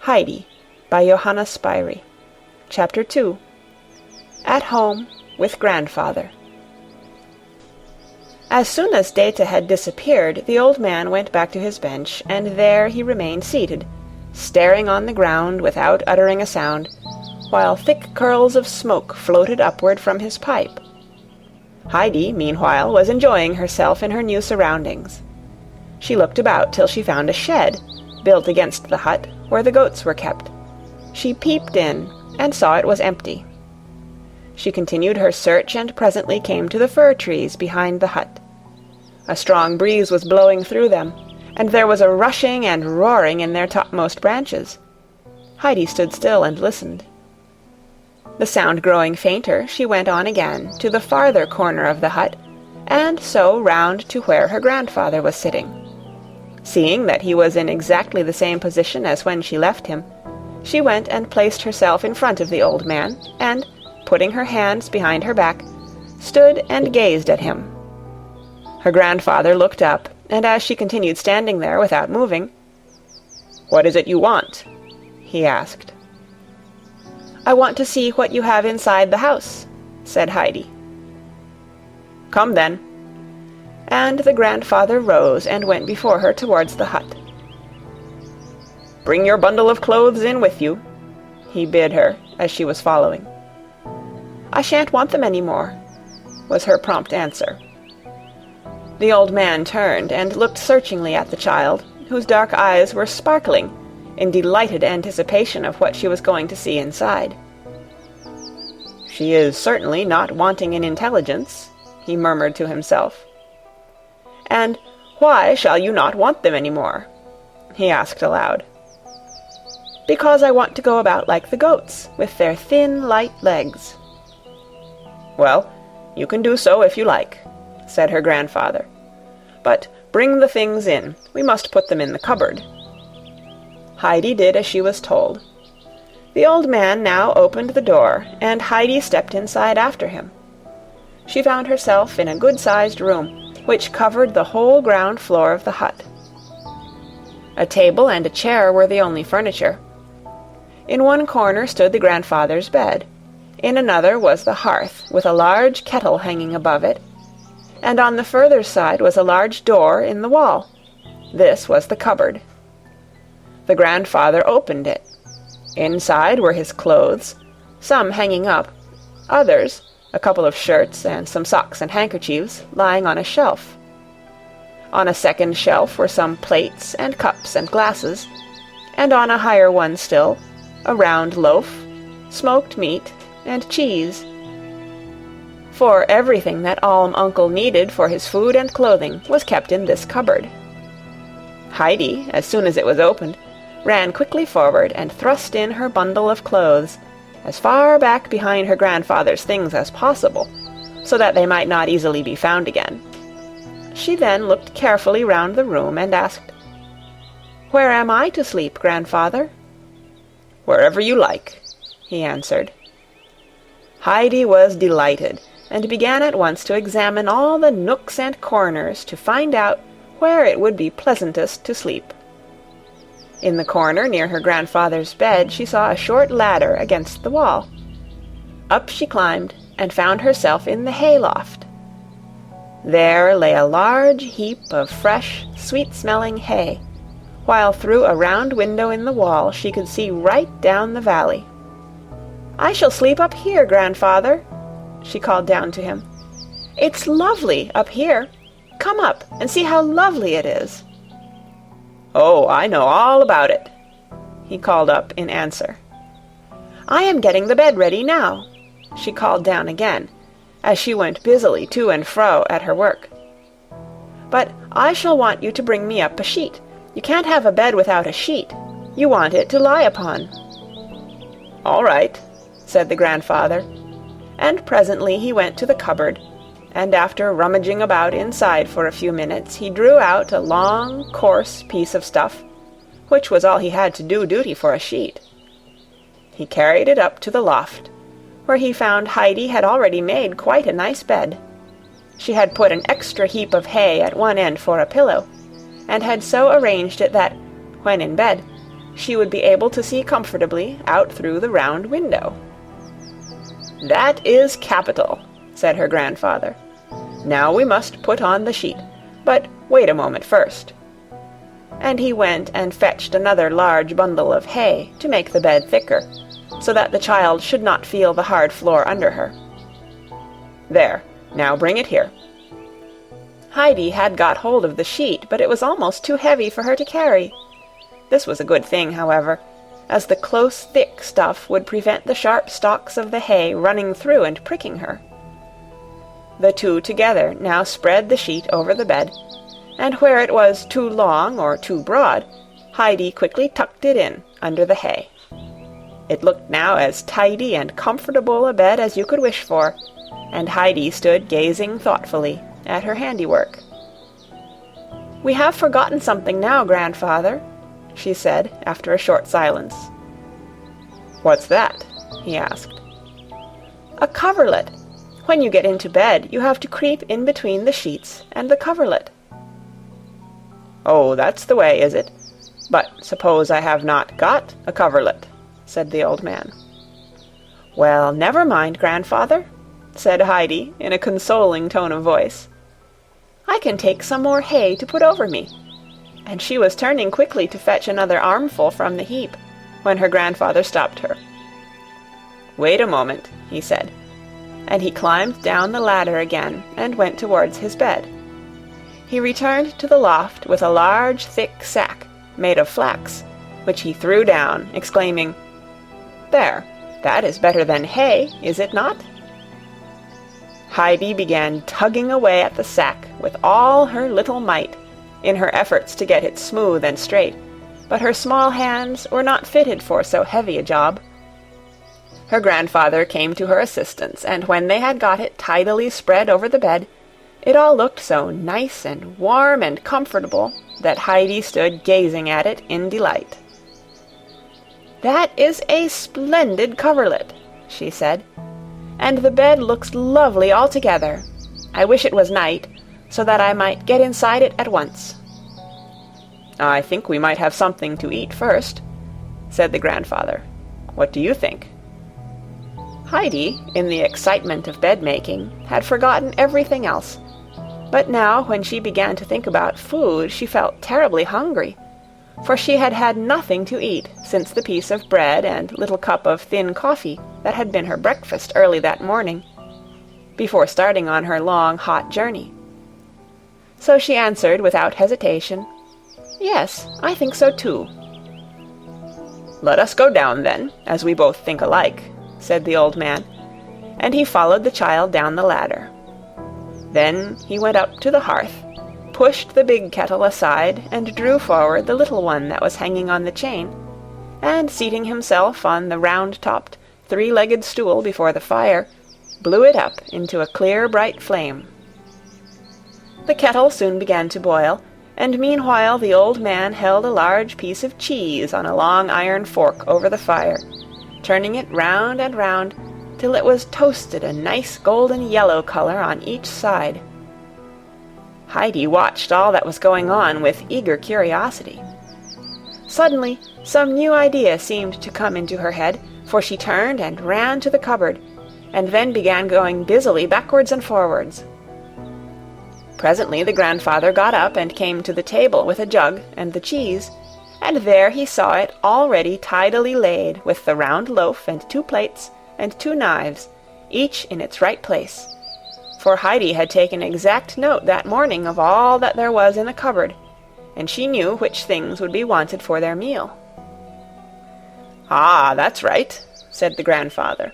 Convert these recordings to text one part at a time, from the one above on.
Heidi by Johanna Spyri. Chapter 2. At Home with Grandfather. As soon as Data had disappeared, the old man went back to his bench, and there he remained seated, staring on the ground without uttering a sound, while thick curls of smoke floated upward from his pipe. Heidi, meanwhile, was enjoying herself in her new surroundings. She looked about till she found a shed, built against the hut, where the goats were kept. She peeped in, and saw it was empty. She continued her search, and presently came to the fir trees behind the hut. A strong breeze was blowing through them, and there was a rushing and roaring in their topmost branches. Heidi stood still and listened. The sound growing fainter, she went on again to the farther corner of the hut, and so round to where her grandfather was sitting. Seeing that he was in exactly the same position as when she left him, she went and placed herself in front of the old man, and, putting her hands behind her back, stood and gazed at him. Her grandfather looked up, and as she continued standing there without moving, "What is it you want?" he asked. "I want to see what you have inside the house," said Heidi. "Come then." And the grandfather rose and went before her towards the hut. "Bring your bundle of clothes in with you," he bid her as she was following. "I shan't want them any more," was her prompt answer. The old man turned and looked searchingly at the child, whose dark eyes were sparkling in delighted anticipation of what she was going to see inside. "She is certainly not wanting in intelligence," he murmured to himself. "And why shall you not want them any more?" he asked aloud. "Because I want to go about like the goats, with their thin, light legs." "Well, you can do so if you like," said her grandfather. "But bring the things in. We must put them in the cupboard." Heidi did as she was told. The old man now opened the door, and Heidi stepped inside after him. She found herself in a good-sized room, which covered the whole ground floor of the hut. A table and a chair were the only furniture. In one corner stood the grandfather's bed. In another was the hearth, with a large kettle hanging above it, and on the further side was a large door in the wall. This was the cupboard. The grandfather opened it. Inside were his clothes, some hanging up, others, a couple of shirts and some socks and handkerchiefs, lying on a shelf. On a second shelf were some plates and cups and glasses, and on a higher one still, a round loaf, smoked meat, and cheese. For everything that Alm Uncle needed for his food and clothing was kept in this cupboard. Heidi, as soon as it was opened, ran quickly forward and thrust in her bundle of clothes, as far back behind her grandfather's things as possible, so that they might not easily be found again. She then looked carefully round the room and asked, "Where am I to sleep, grandfather?" "Wherever you like," he answered. Heidi was delighted, and began at once to examine all the nooks and corners to find out where it would be pleasantest to sleep. In the corner near her grandfather's bed she saw a short ladder against the wall. Up she climbed, and found herself in the hay-loft. There lay a large heap of fresh, sweet-smelling hay, while through a round window in the wall she could see right down the valley. "I shall sleep up here, grandfather," she called down to him. "It's lovely up here. Come up and see how lovely it is." "Oh, I know all about it," he called up in answer. "I am getting the bed ready now," she called down again, as she went busily to and fro at her work. "But I shall want you to bring me up a sheet. You can't have a bed without a sheet. You want it to lie upon." "All right," said the grandfather, and presently he went to the cupboard, and after rummaging about inside for a few minutes, he drew out a long, coarse piece of stuff, which was all he had to do duty for a sheet. He carried it up to the loft, where he found Heidi had already made quite a nice bed. She had put an extra heap of hay at one end for a pillow, and had so arranged it that, when in bed, she would be able to see comfortably out through the round window. "That is capital," said her grandfather. "Now we must put on the sheet, but wait a moment first." And he went and fetched another large bundle of hay to make the bed thicker, so that the child should not feel the hard floor under her. "There, now bring it here." Heidi had got hold of the sheet, but it was almost too heavy for her to carry. This was a good thing, however, as the close, thick stuff would prevent the sharp stalks of the hay running through and pricking her. The two together now spread the sheet over the bed, and where it was too long or too broad, Heidi quickly tucked it in under the hay. It looked now as tidy and comfortable a bed as you could wish for, and Heidi stood gazing thoughtfully at her handiwork. "We have forgotten something now, grandfather," she said after a short silence. "What's that?" he asked. "A coverlet. When you get into bed, you have to creep in between the sheets and the coverlet." "Oh, that's the way, is it? But suppose I have not got a coverlet," said the old man. "Well, never mind, grandfather," said Heidi in a consoling tone of voice. "I can take some more hay to put over me." And she was turning quickly to fetch another armful from the heap, when her grandfather stopped her. "Wait a moment," he said, and he climbed down the ladder again and went towards his bed. He returned to the loft with a large thick sack made of flax, which he threw down, exclaiming, "There, that is better than hay, is it not?" Heidi began tugging away at the sack with all her little might, in her efforts to get it smooth and straight, but her small hands were not fitted for so heavy a job. Her grandfather came to her assistance, and when they had got it tidily spread over the bed, it all looked so nice and warm and comfortable that Heidi stood gazing at it in delight. "That is a splendid coverlet," she said, "and the bed looks lovely altogether. I wish it was night, so that I might get inside it at once." "I think we might have something to eat first," said the grandfather. "What do you think?" Heidi, in the excitement of bed-making, had forgotten everything else, but now when she began to think about food, she felt terribly hungry, for she had had nothing to eat since the piece of bread and little cup of thin coffee that had been her breakfast early that morning, before starting on her long, hot journey. So she answered without hesitation, "Yes, I think so too." "Let us go down then, as we both think alike," said the old man, and he followed the child down the ladder. Then he went up to the hearth, pushed the big kettle aside, and drew forward the little one that was hanging on the chain, and seating himself on the round-topped, three-legged stool before the fire, blew it up into a clear, bright flame. The kettle soon began to boil, and meanwhile the old man held a large piece of cheese on a long iron fork over the fire, turning it round and round till it was toasted a nice golden yellow color on each side. Heidi watched all that was going on with eager curiosity. Suddenly, some new idea seemed to come into her head, for she turned and ran to the cupboard, and then began going busily backwards and forwards. Presently the grandfather got up and came to the table with a jug and the cheese, and there he saw it already tidily laid with the round loaf and 2 plates and 2 knives, each in its right place. For Heidi had taken exact note that morning of all that there was in the cupboard, and she knew which things would be wanted for their meal. "Ah, that's right," said the grandfather.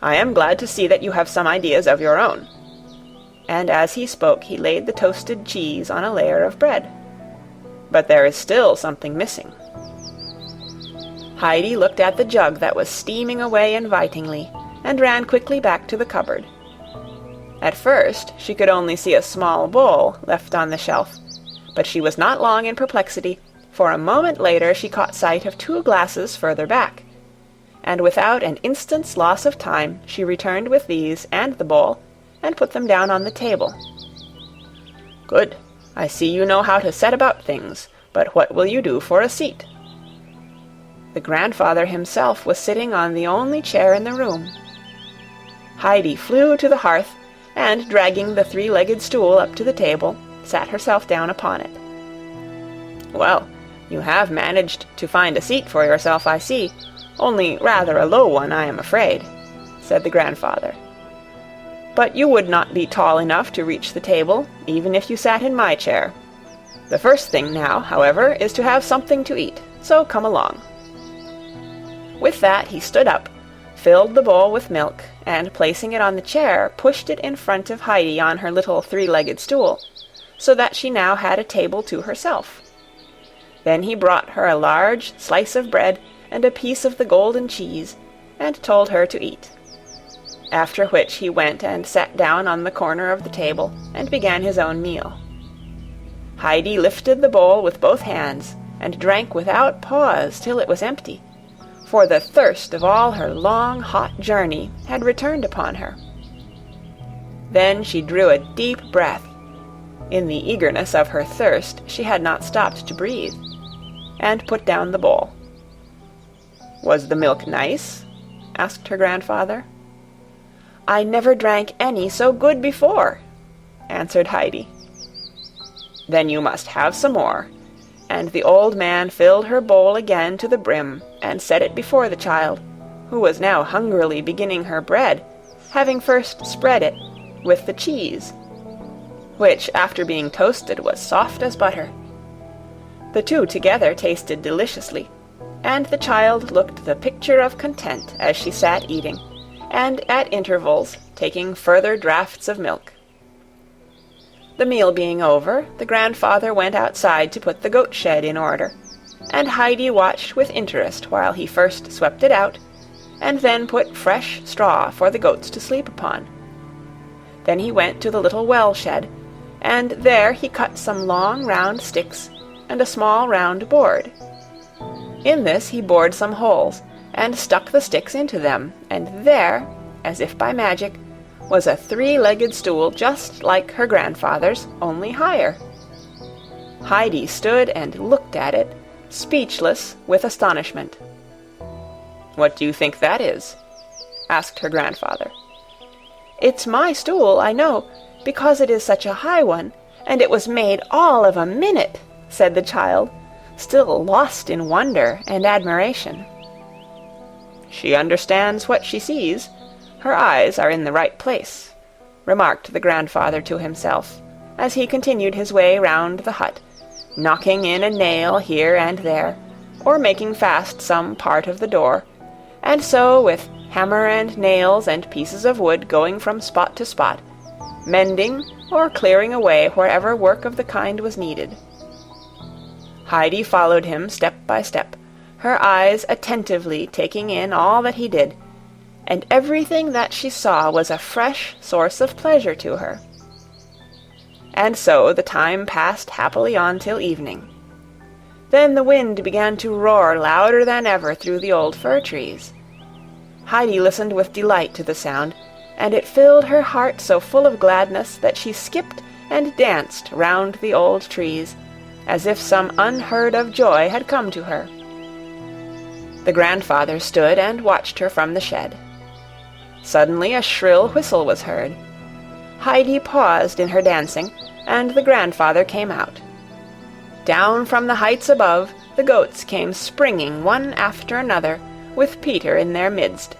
"I am glad to see that you have some ideas of your own." And as he spoke he laid the toasted cheese on a layer of bread. "But there is still something missing." Heidi looked at the jug that was steaming away invitingly, and ran quickly back to the cupboard. At first she could only see a small bowl left on the shelf, but she was not long in perplexity, for a moment later she caught sight of 2 glasses further back, and without an instant's loss of time she returned with these and the bowl, and put them down on the table. "Good. I see you know how to set about things, but what will you do for a seat?" The grandfather himself was sitting on the only chair in the room. Heidi flew to the hearth, and, dragging the three-legged stool up to the table, sat herself down upon it. "Well, you have managed to find a seat for yourself, I see, only rather a low one, I am afraid," said the grandfather. "But you would not be tall enough to reach the table, even if you sat in my chair. The first thing now, however, is to have something to eat, so come along." With that he stood up, filled the bowl with milk, and placing it on the chair, pushed it in front of Heidi on her little three-legged stool, so that she now had a table to herself. Then he brought her a large slice of bread and a piece of the golden cheese, and told her to eat. After which he went and sat down on the corner of the table, and began his own meal. Heidi lifted the bowl with both hands, and drank without pause till it was empty, for the thirst of all her long, hot journey had returned upon her. Then she drew a deep breath. In the eagerness of her thirst she had not stopped to breathe, and put down the bowl. "Was the milk nice?" asked her grandfather. "I never drank any so good before," answered Heidi. "Then you must have some more," and the old man filled her bowl again to the brim, and set it before the child, who was now hungrily beginning her bread, having first spread it with the cheese, which, after being toasted, was soft as butter. The two together tasted deliciously, and the child looked the picture of content as she sat eating, and at intervals taking further draughts of milk. The meal being over, the grandfather went outside to put the goat shed in order, and Heidi watched with interest while he first swept it out, and then put fresh straw for the goats to sleep upon. Then he went to the little well shed, and there he cut some long round sticks and a small round board. In this he bored some holes, and stuck the sticks into them, and there, as if by magic, was a three-legged stool just like her grandfather's, only higher. Heidi stood and looked at it, speechless with astonishment. "What do you think that is?" asked her grandfather. "It's my stool, I know, because it is such a high one, and it was made all of a minute," said the child, still lost in wonder and admiration. "She understands what she sees. Her eyes are in the right place," remarked the grandfather to himself, as he continued his way round the hut, knocking in a nail here and there, or making fast some part of the door, and so, with hammer and nails and pieces of wood going from spot to spot, mending or clearing away wherever work of the kind was needed. Heidi followed him step by step, her eyes attentively taking in all that he did, and everything that she saw was a fresh source of pleasure to her. And so the time passed happily on till evening. Then the wind began to roar louder than ever through the old fir trees. Heidi listened with delight to the sound, and it filled her heart so full of gladness that she skipped and danced round the old trees, as if some unheard-of joy had come to her. The grandfather stood and watched her from the shed. Suddenly a shrill whistle was heard. Heidi paused in her dancing, and the grandfather came out. Down from the heights above, the goats came springing one after another, with Peter in their midst.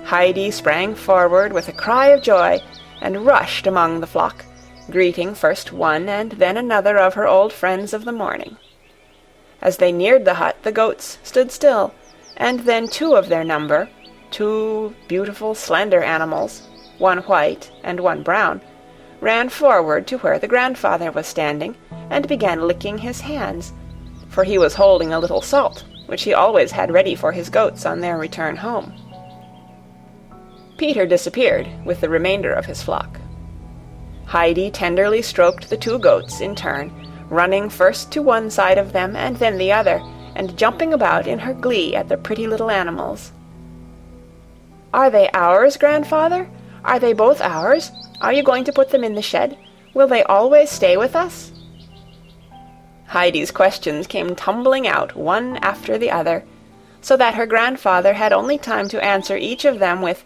Heidi sprang forward with a cry of joy, and rushed among the flock, greeting first one and then another of her old friends of the morning. As they neared the hut, the goats stood still, and then two of their number, two beautiful slender animals, one white and one brown, ran forward to where the grandfather was standing, and began licking his hands, for he was holding a little salt, which he always had ready for his goats on their return home. Peter disappeared with the remainder of his flock. Heidi tenderly stroked the two goats in turn, running first to one side of them and then the other, and jumping about in her glee at the pretty little animals. "Are they ours, grandfather? Are they both ours? Are you going to put them in the shed? Will they always stay with us?" Heidi's questions came tumbling out one after the other, so that her grandfather had only time to answer each of them with,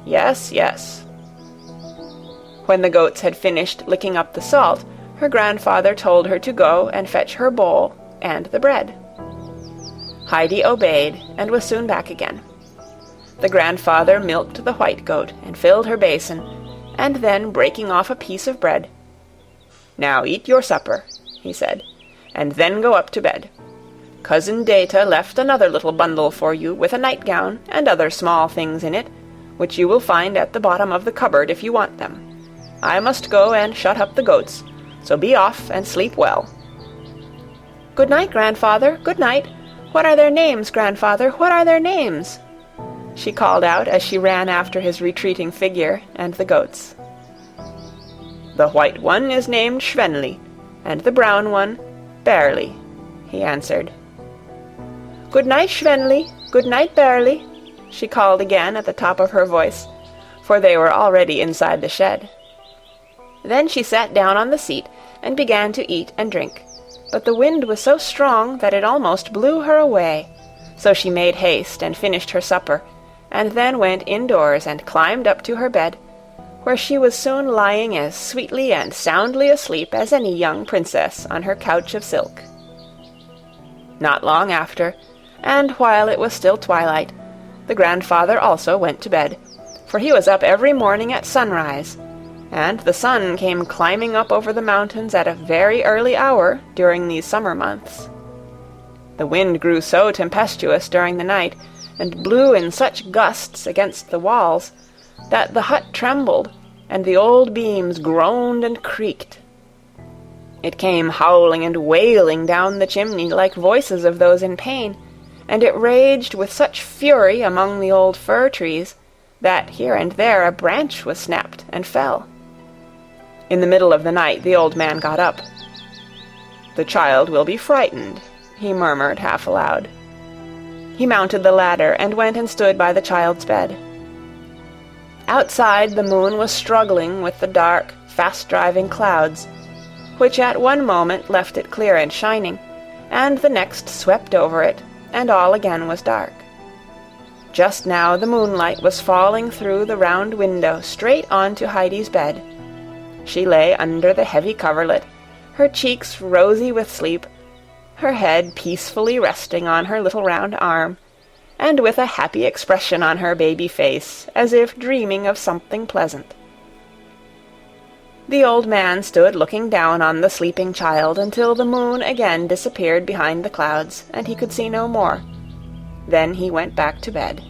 "Yes, yes." When the goats had finished licking up the salt, her grandfather told her to go and fetch her bowl and the bread. Heidi obeyed and was soon back again. The grandfather milked the white goat and filled her basin, and then, breaking off a piece of bread, "Now eat your supper," he said, "and then go up to bed. Cousin Data left another little bundle for you with a nightgown and other small things in it, which you will find at the bottom of the cupboard if you want them. I must go and shut up the goats, so be off and sleep well." "Good night, grandfather, good night. What are their names, grandfather, what are their names?" she called out as she ran after his retreating figure and the goats. "The white one is named Schwenli, and the brown one Barely," he answered. "Good night, Schwenli, good night, Barely," she called again at the top of her voice, for they were already inside the shed. Then she sat down on the seat and began to eat and drink, but the wind was so strong that it almost blew her away, so she made haste and finished her supper, and then went indoors and climbed up to her bed, where she was soon lying as sweetly and soundly asleep as any young princess on her couch of silk. Not long after, and while it was still twilight, the grandfather also went to bed, for he was up every morning at sunrise, and the sun came climbing up over the mountains at a very early hour during these summer months. The wind grew so tempestuous during the night, and blew in such gusts against the walls, that the hut trembled, and the old beams groaned and creaked. It came howling and wailing down the chimney like voices of those in pain, and it raged with such fury among the old fir trees that here and there a branch was snapped and fell. In the middle of the night the old man got up. "The child will be frightened," he murmured half aloud. He mounted the ladder and went and stood by the child's bed. Outside the moon was struggling with the dark, fast-driving clouds, which at one moment left it clear and shining, and the next swept over it, and all again was dark. Just now the moonlight was falling through the round window straight on to Heidi's bed. She lay under the heavy coverlet, her cheeks rosy with sleep, her head peacefully resting on her little round arm, and with a happy expression on her baby face, as if dreaming of something pleasant. The old man stood looking down on the sleeping child until the moon again disappeared behind the clouds, and he could see no more. Then he went back to bed.